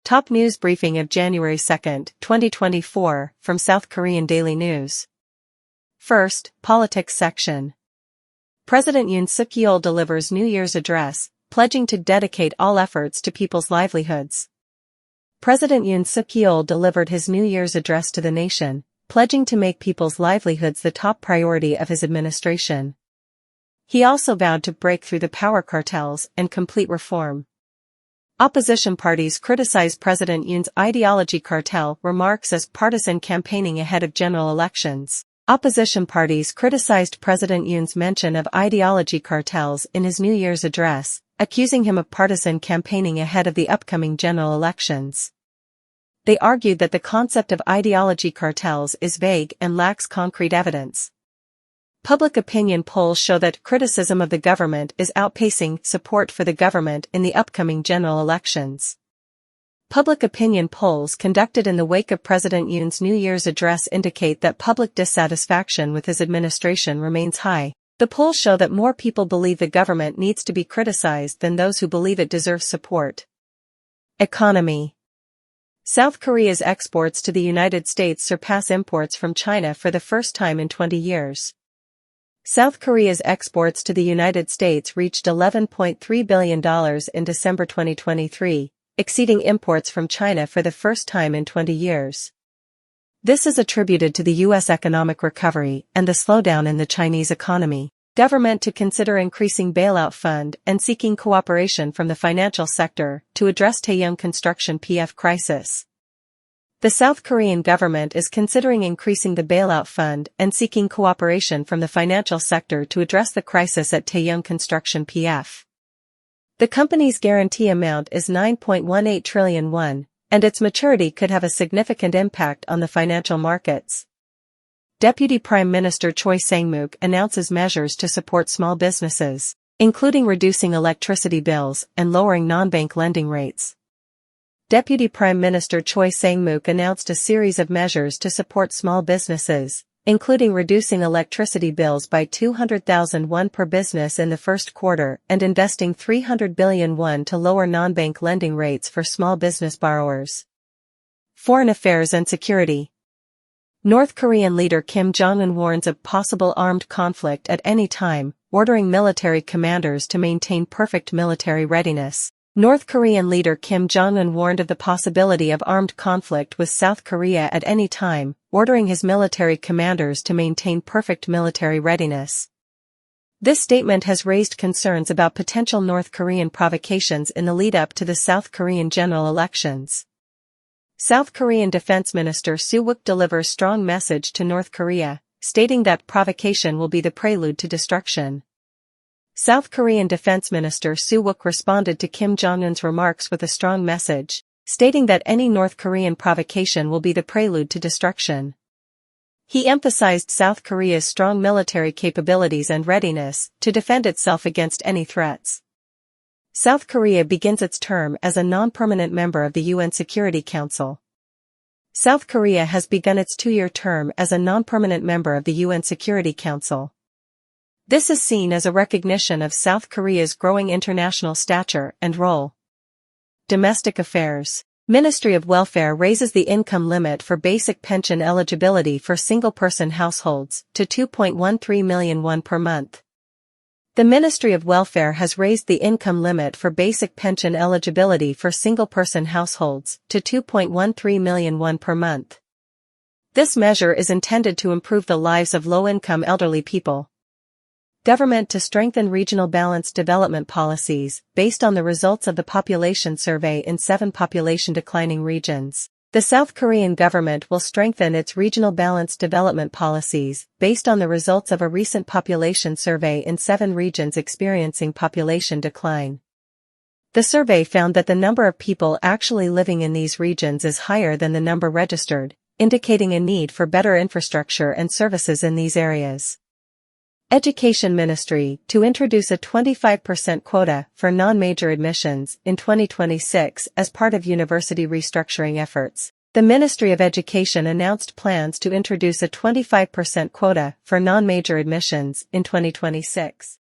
Top news briefing of January 2, 2024, from South Korean Daily News. First, politics section. President Yoon Suk-yeol delivers New Year's address, pledging to dedicate all efforts to people's livelihoods. President Yoon Suk-yeol delivered his New Year's address to the nation, pledging to make people's livelihoods the top priority of his administration. He also vowed to break through the power cartels and complete reform. Opposition parties criticize President Yoon's ideology cartel remarks as partisan campaigning ahead of general elections. Opposition parties criticized President Yoon's mention of ideology cartels in his New Year's address, accusing him of partisan campaigning ahead of the upcoming general elections. They argued that the concept of ideology cartels is vague and lacks concrete evidence. Public opinion polls show that criticism of the government is outpacing support for the government in the upcoming general elections. Public opinion polls conducted in the wake of President Yoon's New Year's address indicate that public dissatisfaction with his administration remains high. The polls show that more people believe the government needs to be criticized than those who believe it deserves support. Economy. South Korea's exports to the United States surpass imports from China for the first time in 20 years. South Korea's exports to the United States reached $11.3 billion in December 2023, exceeding imports from China for the first time in 20 years. This is attributed to the U.S. economic recovery and the slowdown in the Chinese economy. Government to consider increasing bailout fund and seeking cooperation from the financial sector to address Taeyong construction PF crisis. The South Korean government is considering increasing the bailout fund and seeking cooperation from the financial sector to address the crisis at Taeyong Construction PF. The company's guarantee amount is 9.18 trillion won, and its maturity could have a significant impact on the financial markets. Deputy Prime Minister Choi Sang-mook announces measures to support small businesses, including reducing electricity bills and lowering non-bank lending rates. Deputy Prime Minister Choi Sang-mook announced a series of measures to support small businesses, including reducing electricity bills by 200,000 won per business in the first quarter and investing 300 billion won to lower non-bank lending rates for small business borrowers. Foreign Affairs and Security. North Korean leader Kim Jong-un warns of possible armed conflict at any time, ordering military commanders to maintain perfect military readiness. North Korean leader Kim Jong-un warned of the possibility of armed conflict with South Korea at any time, ordering his military commanders to maintain perfect military readiness. This statement has raised concerns about potential North Korean provocations in the lead-up to the South Korean general elections. South Korean Defense Minister Soo Wook delivers strong message to North Korea, stating that provocation will be the prelude to destruction. South Korean Defense Minister Soo Wook responded to Kim Jong-un's remarks with a strong message, stating that any North Korean provocation will be the prelude to destruction. He emphasized South Korea's strong military capabilities and readiness to defend itself against any threats. South Korea begins its term as a non-permanent member of the UN Security Council. South Korea has begun its two-year term as a non-permanent member of the UN Security Council. This is seen as a recognition of South Korea's growing international stature and role. Domestic Affairs. Ministry of Welfare raises the income limit for basic pension eligibility for single-person households to 2.13 million won per month. The Ministry of Welfare has raised the income limit for basic pension eligibility for single-person households to 2.13 million won per month. This measure is intended to improve the lives of low-income elderly people. Government to strengthen regional balanced development policies, based on the results of the population survey in 7 population declining regions. The South Korean government will strengthen its regional balanced development policies, based on the results of a recent population survey in 7 regions experiencing population decline. The survey found that the number of people actually living in these regions is higher than the number registered, indicating a need for better infrastructure and services in these areas. Education Ministry to introduce a 25% quota for non-major admissions in 2026 as part of university restructuring efforts. The Ministry of Education announced plans to introduce a 25% quota for non-major admissions in 2026.